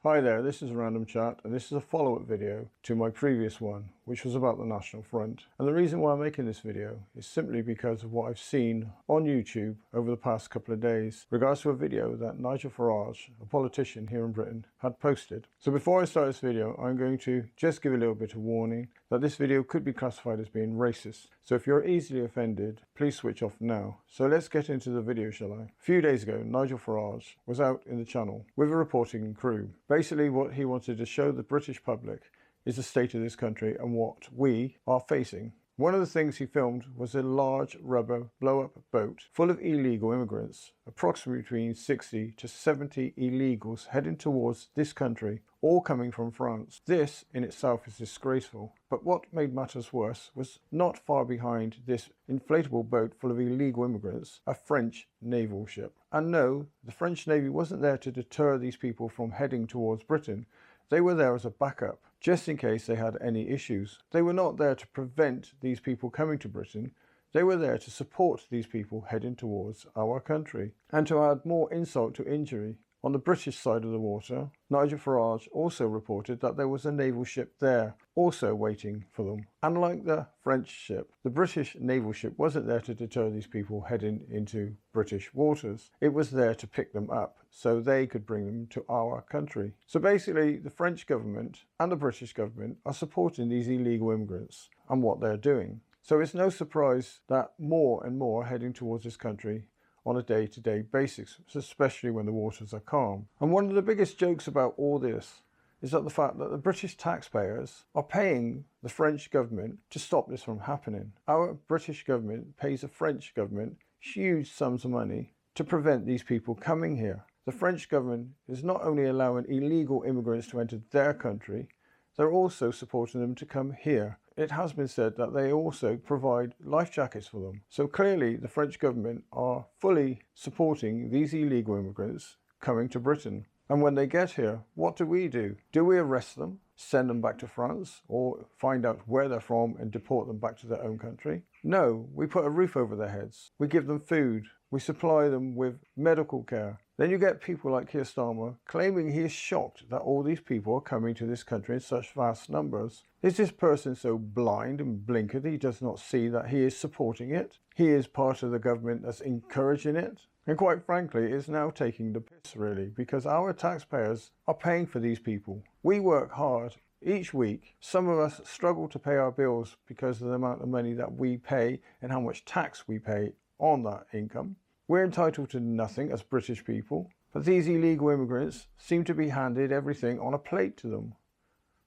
Hi there, this is a random chat and this is a follow-up video to my previous one, which was about the National Front. And the reason why I'm making this video is simply because of what I've seen on YouTube over the past couple of days regards to a video that Nigel Farage, a politician here in Britain, had posted. So before I start this video, I'm going to just give a little bit of warning that this video could be classified as being racist. So if you're easily offended, please switch off now. So let's get into the video, shall I? A few days ago, Nigel Farage was out in the channel with a reporting crew. Basically what he wanted to show the British public is the state of this country and what we are facing. One of the things he filmed was a large rubber blow-up boat full of illegal immigrants, approximately between 60 to 70 illegals heading towards this country, all coming from France. This in itself is disgraceful, but what made matters worse was not far behind this inflatable boat full of illegal immigrants, a French naval ship. And no, the French Navy wasn't there to deter these people from heading towards Britain. They were there as a backup, just in case they had any issues. They were not there to prevent these people coming to Britain. They were there to support these people heading towards our country. And to add more insult to injury, on the British side of the water, Nigel Farage also reported that there was a naval ship there, also waiting for them. Unlike the French ship, the British naval ship wasn't there to deter these people heading into British waters. It was there to pick them up so they could bring them to our country. So basically, the French government and the British government are supporting these illegal immigrants and what they're doing. So it's no surprise that more and more are heading towards this country on a day-to-day basis, especially when the waters are calm. And one of the biggest jokes about all this is that the fact that the British taxpayers are paying the French government to stop this from happening. Our British government pays the French government huge sums of money to prevent these people coming here. The French government is not only allowing illegal immigrants to enter their country, they're also supporting them to come here. It has been said that they also provide life jackets for them. So clearly the French government are fully supporting these illegal immigrants coming to Britain. And when they get here, what do? Do we arrest them, send them back to France, or find out where they're from and deport them back to their own country? No, we put a roof over their heads. We give them food. We supply them with medical care. Then you get people like Keir Starmer claiming he is shocked that all these people are coming to this country in such vast numbers. Is this person so blind and blinkered he does not see that he is supporting it? He is part of the government that's encouraging it? And quite frankly, it is now taking the piss really, because our taxpayers are paying for these people. We work hard each week. Some of us struggle to pay our bills because of the amount of money that we pay and how much tax we pay on that income. We're entitled to nothing as British people, but these illegal immigrants seem to be handed everything on a plate to them,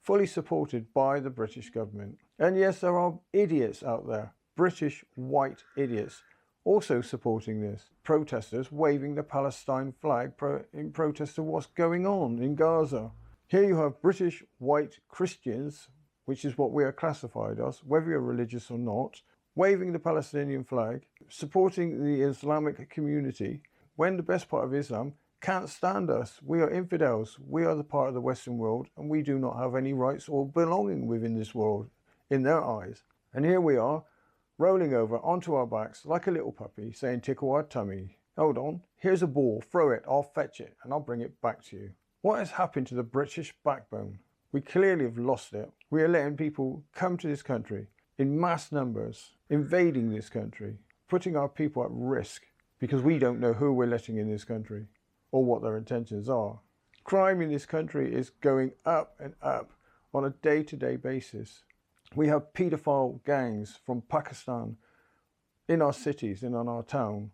fully supported by the British government. And yes, there are idiots out there, British white idiots, also supporting this. Protesters waving the Palestine flag in protest of what's going on in Gaza. Here you have British white Christians, which is what we are classified as, whether you're religious or not, waving the Palestinian flag, supporting the Islamic community, when the best part of Islam can't stand us. We are infidels. We are the part of the Western world, and we do not have any rights or belonging within this world, in their eyes. And here we are, rolling over onto our backs like a little puppy, saying, tickle our tummy. Hold on, here's a ball, throw it, I'll fetch it, and I'll bring it back to you. What has happened to the British backbone? We clearly have lost it. We are letting people come to this country in mass numbers, invading this country, putting our people at risk because we don't know who we're letting in this country or what their intentions are. Crime in this country is going up and up on a day-to-day basis. We have paedophile gangs from Pakistan in our cities and in our town,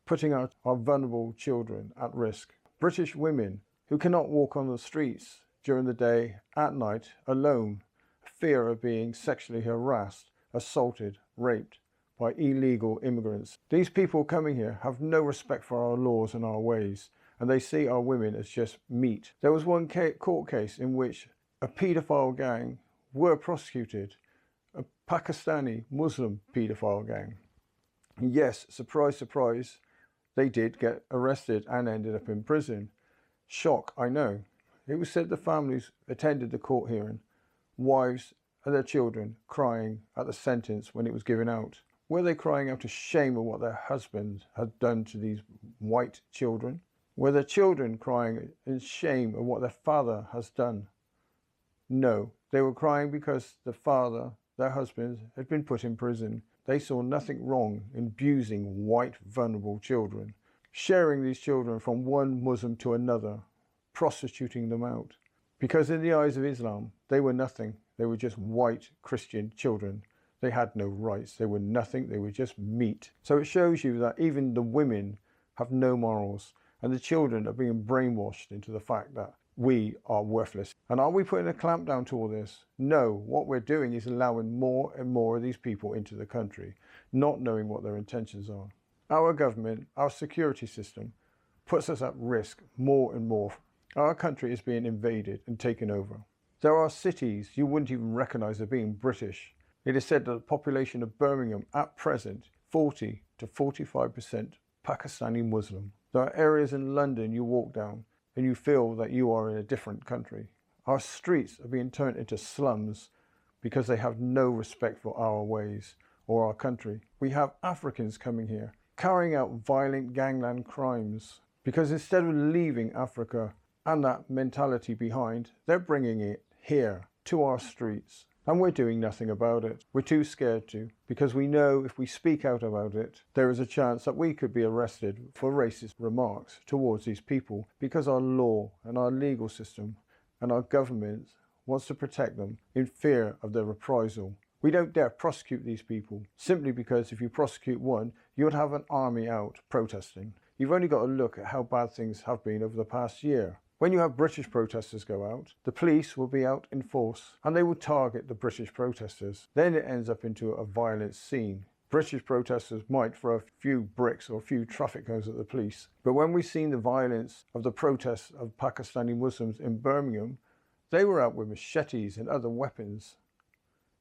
putting our vulnerable children at risk. British women who cannot walk on the streets during the day, at night, alone, fear of being sexually harassed, assaulted, raped by illegal immigrants. These people coming here have no respect for our laws and our ways, and they see our women as just meat. There was one court case in which a paedophile gang were prosecuted, a Pakistani Muslim paedophile gang. Yes, surprise, surprise, they did get arrested and ended up in prison. Shock, I know. It was said the families attended the court hearing, wives and their children crying at the sentence when it was given out. Were they crying out of shame of what their husbands had done to these white children? Were the children crying in shame of what their father has done? No, they were crying because the father, their husband, had been put in prison. They saw nothing wrong in abusing white, vulnerable children, sharing these children from one Muslim to another, prostituting them out. Because in the eyes of Islam, they were nothing. They were just white Christian children. They had no rights. They were nothing. They were just meat. So it shows you that even the women have no morals, and the children are being brainwashed into the fact that we are worthless. And are we putting a clamp down to all this? No, what we're doing is allowing more and more of these people into the country, not knowing what their intentions are. Our government, our security system, puts us at risk more and more. Our country is being invaded and taken over. There are cities you wouldn't even recognize as being British. It is said that the population of Birmingham at present, 40 to 45% Pakistani Muslim. There are areas in London you walk down and you feel that you are in a different country. Our streets are being turned into slums because they have no respect for our ways or our country. We have Africans coming here, carrying out violent gangland crimes because instead of leaving Africa and that mentality behind, they're bringing it here to our streets. And we're doing nothing about it. We're too scared to, because we know if we speak out about it, there is a chance that we could be arrested for racist remarks towards these people, because our law and our legal system and our government wants to protect them in fear of their reprisal. We don't dare prosecute these people, simply because if you prosecute one, you would have an army out protesting. You've only got to look at how bad things have been over the past year. When you have British protesters go out, the police will be out in force and they will target the British protesters. Then it ends up into a violent scene. British protesters might throw a few bricks or a few traffic cones at the police. But when we've seen the violence of the protests of Pakistani Muslims in Birmingham, they were out with machetes and other weapons.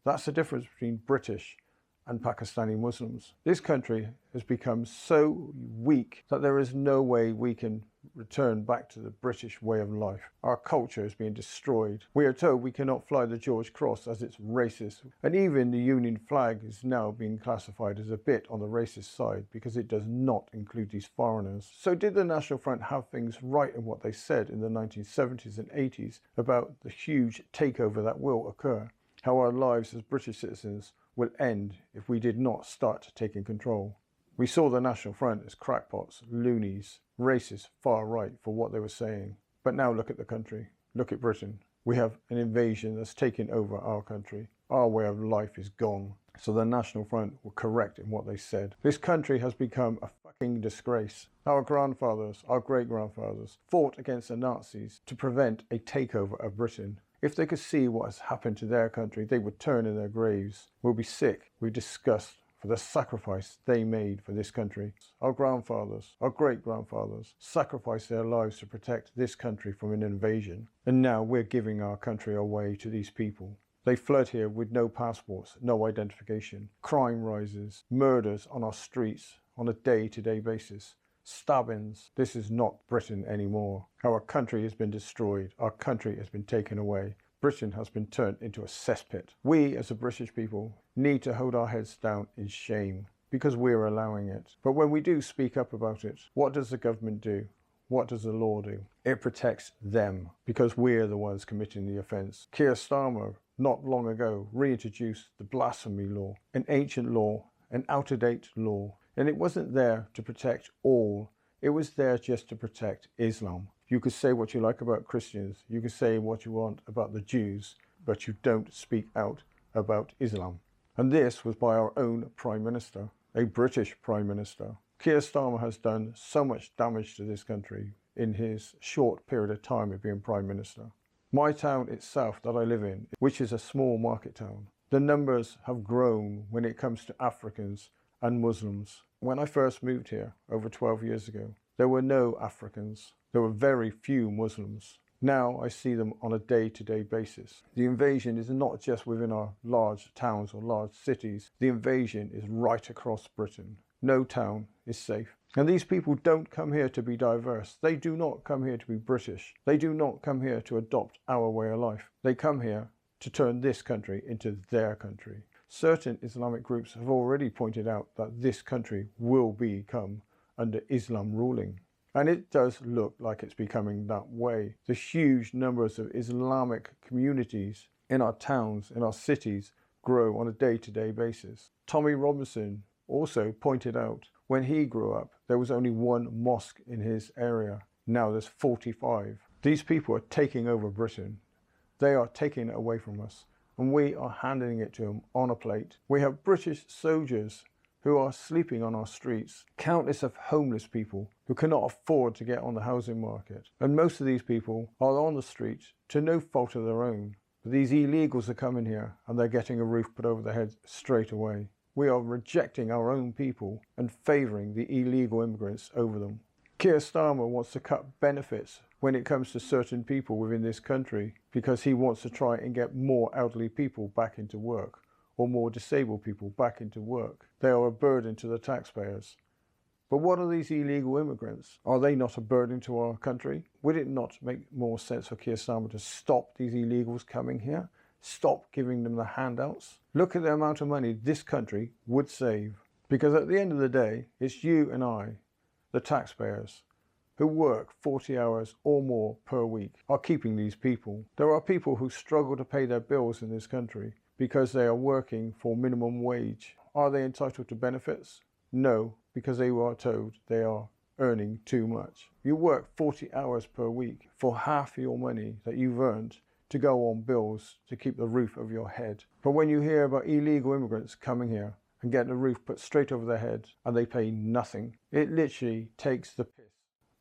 That's the difference between British and Pakistani Muslims. This country has become so weak that there is no way we can return back to the British way of life. Our culture is being destroyed. We are told we cannot fly the George Cross as it's racist, and even the Union flag is now being classified as a bit on the racist side because it does not include these foreigners. So did the National Front have things right in what they said in the 1970s and 80s about the huge takeover that will occur? How our lives as British citizens will end if we did not start taking control. We saw the National Front as crackpots, loonies, racist, far right for what they were saying. But now look at the country. Look at Britain. We have an invasion that's taken over our country. Our way of life is gone. So the National Front were correct in what they said. This country has become a fucking disgrace. Our grandfathers, our great-grandfathers, fought against the Nazis to prevent a takeover of Britain. If they could see what has happened to their country, they would turn in their graves. We'll be sick with disgust for the sacrifice they made for this country. Our grandfathers, our great-grandfathers sacrificed their lives to protect this country from an invasion. And now we're giving our country away to these people. They flood here with no passports, no identification. Crime rises, murders on our streets on a day-to-day basis. Stabbings. This is not Britain anymore. Our country has been destroyed. Our country has been taken away. Britain has been turned into a cesspit. We as the British people need to hold our heads down in shame because we're allowing it. But when we do speak up about it, what does the government do? What does the law do? It protects them because we're the ones committing the offence. Keir Starmer, not long ago, reintroduced the blasphemy law, an ancient law, an out-of-date law. And it wasn't there to protect all. It was there just to protect Islam. You could say what you like about Christians. You could say what you want about the Jews, but you don't speak out about Islam. And this was by our own Prime Minister, a British Prime Minister. Keir Starmer has done so much damage to this country in his short period of time of being Prime Minister. My town itself that I live in, which is a small market town, the numbers have grown when it comes to Africans and Muslims. When I first moved here over 12 years ago, there were no Africans. There were very few Muslims. Now I see them on a day-to-day basis. The invasion is not just within our large towns or large cities. The invasion is right across Britain. No town is safe. And these people don't come here to be diverse. They do not come here to be British. They do not come here to adopt our way of life. They come here to turn this country into their country. Certain Islamic groups have already pointed out that this country will become under Islam ruling. And it does look like it's becoming that way. The huge numbers of Islamic communities in our towns, in our cities, grow on a day-to-day basis. Tommy Robinson also pointed out when he grew up, there was only one mosque in his area. Now there's 45. These people are taking over Britain. They are taking it away from us, and we are handing it to them on a plate. We have British soldiers who are sleeping on our streets, countless of homeless people who cannot afford to get on the housing market. And most of these people are on the streets to no fault of their own. But these illegals are coming here and they're getting a roof put over their heads straight away. We are rejecting our own people and favouring the illegal immigrants over them. Keir Starmer wants to cut benefits when it comes to certain people within this country because he wants to try and get more elderly people back into work, or more disabled people back into work. They are a burden to the taxpayers. But what are these illegal immigrants? Are they not a burden to our country? Would it not make more sense for Keir Starmer to stop these illegals coming here? Stop giving them the handouts? Look at the amount of money this country would save. Because at the end of the day, it's you and I, the taxpayers, who work 40 hours or more per week, are keeping these people. There are people who struggle to pay their bills in this country because they are working for minimum wage. Are they entitled to benefits? No, because they were told they are earning too much. You work 40 hours per week for half your money that you've earned to go on bills to keep the roof over your head. But when you hear about illegal immigrants coming here and getting a roof put straight over their head and they pay nothing, it literally takes the piss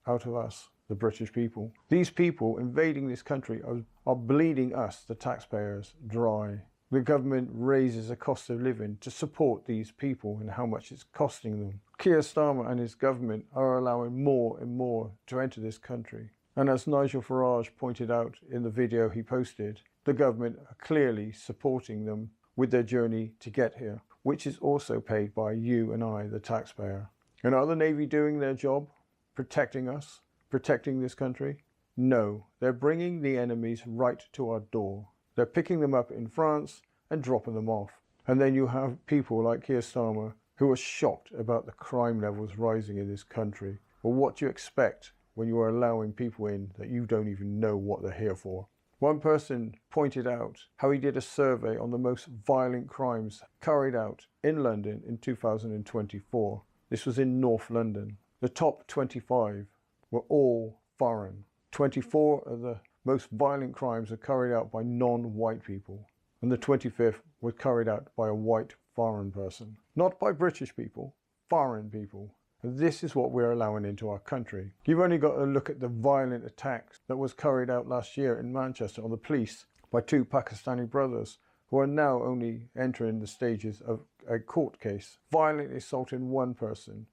out of us, the British people. These people invading this country are bleeding us, the taxpayers, dry. The government raises the cost of living to support these people and how much it's costing them. Keir Starmer and his government are allowing more and more to enter this country. And as Nigel Farage pointed out in the video he posted, the government are clearly supporting them with their journey to get here, which is also paid by you and I, the taxpayer. And are the Navy doing their job, protecting us, protecting this country? No, they're bringing the enemies right to our door. They're picking them up in France and dropping them off. And then you have people like Keir Starmer who are shocked about the crime levels rising in this country. Well, what do you expect when you are allowing people in that you don't even know what they're here for? One person pointed out how he did a survey on the most violent crimes carried out in London in 2024. This was in North London. The top 25 were all foreign. 24 of the most violent crimes are carried out by non-white people, and the 25th was carried out by a white foreign person. Not by British people, foreign people. And this is what we're allowing into our country. You've only got to look at the violent attacks that was carried out last year in Manchester on the police by two Pakistani brothers who are now only entering the stages of a court case, violently assaulting one person,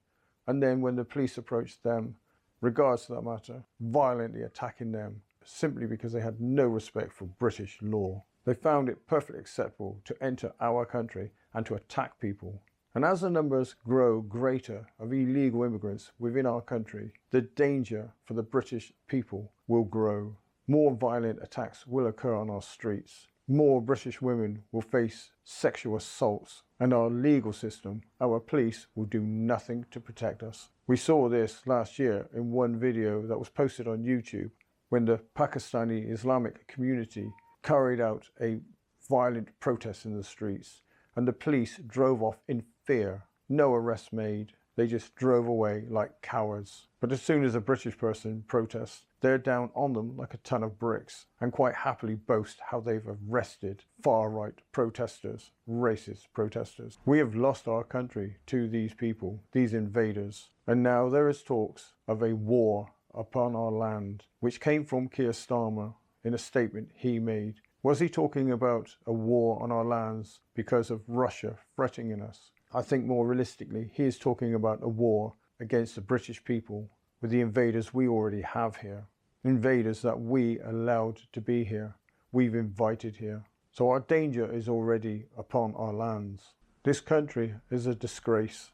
and then when the police approached them, regards to that matter, violently attacking them simply because they had no respect for British law. They found it perfectly acceptable to enter our country and to attack people. And as the numbers grow greater of illegal immigrants within our country, the danger for the British people will grow. More violent attacks will occur on our streets. More British women will face sexual assaults, and our legal system, our police, will do nothing to protect us. We saw this last year in one video that was posted on YouTube when the Pakistani Islamic community carried out a violent protest in the streets, and the police drove off in fear. No arrests made. They just drove away like cowards. But as soon as a British person protests, they're down on them like a ton of bricks and quite happily boast how they've arrested far-right protesters, racist protesters. We have lost our country to these people, these invaders. And now there is talks of a war upon our land, which came from Keir Starmer in a statement he made. Was he talking about a war on our lands because of Russia threatening us? I think more realistically, he is talking about a war against the British people with the invaders we already have here. Invaders that we allowed to be here, we've invited here. So our danger is already upon our lands. This country is a disgrace.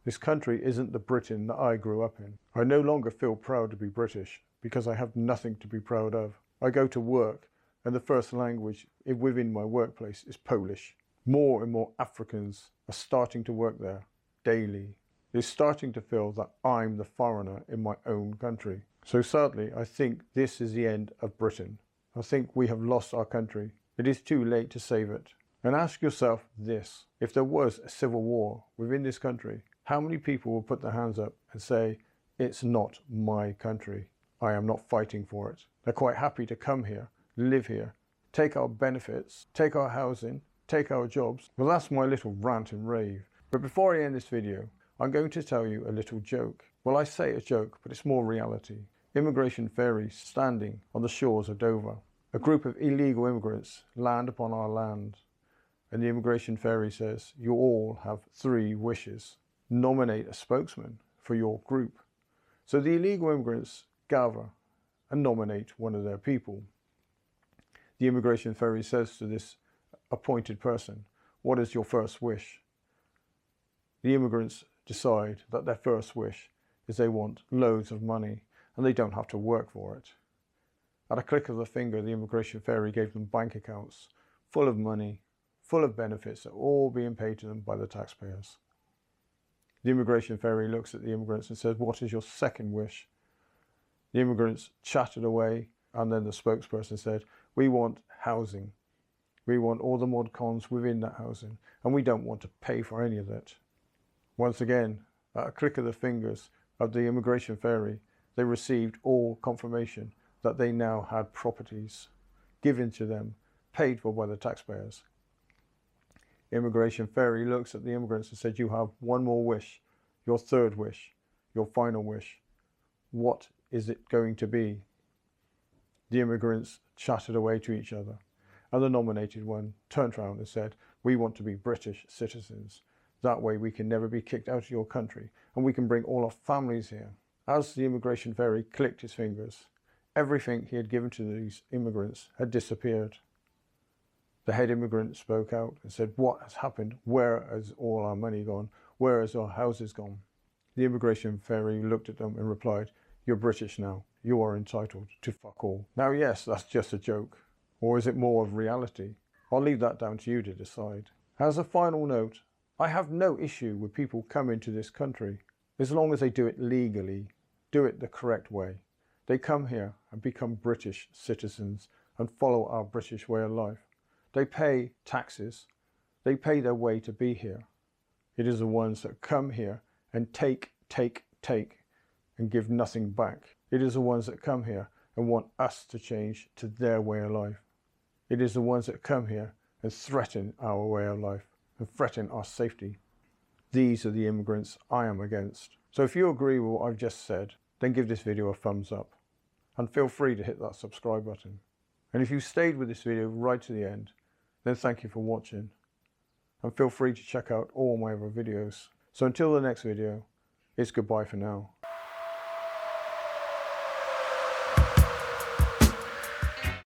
This country isn't the Britain that I grew up in. I no longer feel proud to be British because I have nothing to be proud of. I go to work and the first language within my workplace is Polish. More and more Africans are starting to work there daily. is starting to feel that I'm the foreigner in my own country. So sadly, I think this is the end of Britain. I think we have lost our country. It is too late to save it. And ask yourself this: if there was a civil war within this country, how many people will put their hands up and say, it's not my country, I am not fighting for it? They're quite happy to come here, live here, take our benefits, take our housing, take our jobs. Well, that's my little rant and rave. But before I end this video, I'm going to tell you a little joke. Well, I say a joke, but it's more reality. Immigration ferries standing on the shores of Dover. A group of illegal immigrants land upon our land, and the immigration ferry says, you all have 3 wishes. Nominate a spokesman for your group. So the illegal immigrants gather and nominate one of their people. The immigration ferry says to this appointed person, what is your first wish? The immigrants decide that their first wish is they want loads of money and they don't have to work for it. At a click of the finger, the immigration ferry gave them bank accounts full of money, full of benefits that are all being paid to them by the taxpayers. The immigration ferry looks at the immigrants and says, what is your second wish? The immigrants chatted away, and then the spokesperson said, we want housing. We want all the mod cons within that housing, and we don't want to pay for any of it. Once again, at a click of the fingers of the immigration ferry, they received all confirmation that they now had properties given to them, paid for by the taxpayers. Immigration ferry looks at the immigrants and said, you have one more wish, your third wish, your final wish. What is it going to be? The immigrants chatted away to each other, and the nominated one turned around and said, we want to be British citizens. That way we can never be kicked out of your country, and we can bring all our families here. As the immigration ferry clicked his fingers, everything he had given to these immigrants had disappeared. The head immigrant spoke out and said, what has happened? Where has all our money gone? Where has our houses gone? The immigration ferry looked at them and replied, you're British now. You are entitled to fuck all. Now, yes, that's just a joke. Or is it more of reality? I'll leave that down to you to decide. As a final note, I have no issue with people coming to this country, as long as they do it legally, do it the correct way. They come here and become British citizens and follow our British way of life. They pay taxes. They pay their way to be here. It is the ones that come here and take, and give nothing back. It is the ones that come here and want us to change to their way of life. It is the ones that come here and threaten our way of life and threaten our safety. These are the immigrants I am against. So if you agree with what I've just said, then give this video a thumbs up and feel free to hit that subscribe button. And if you stayed with this video right to the end, then thank you for watching, and feel free to check out all my other videos. So until the next video, it's goodbye for now.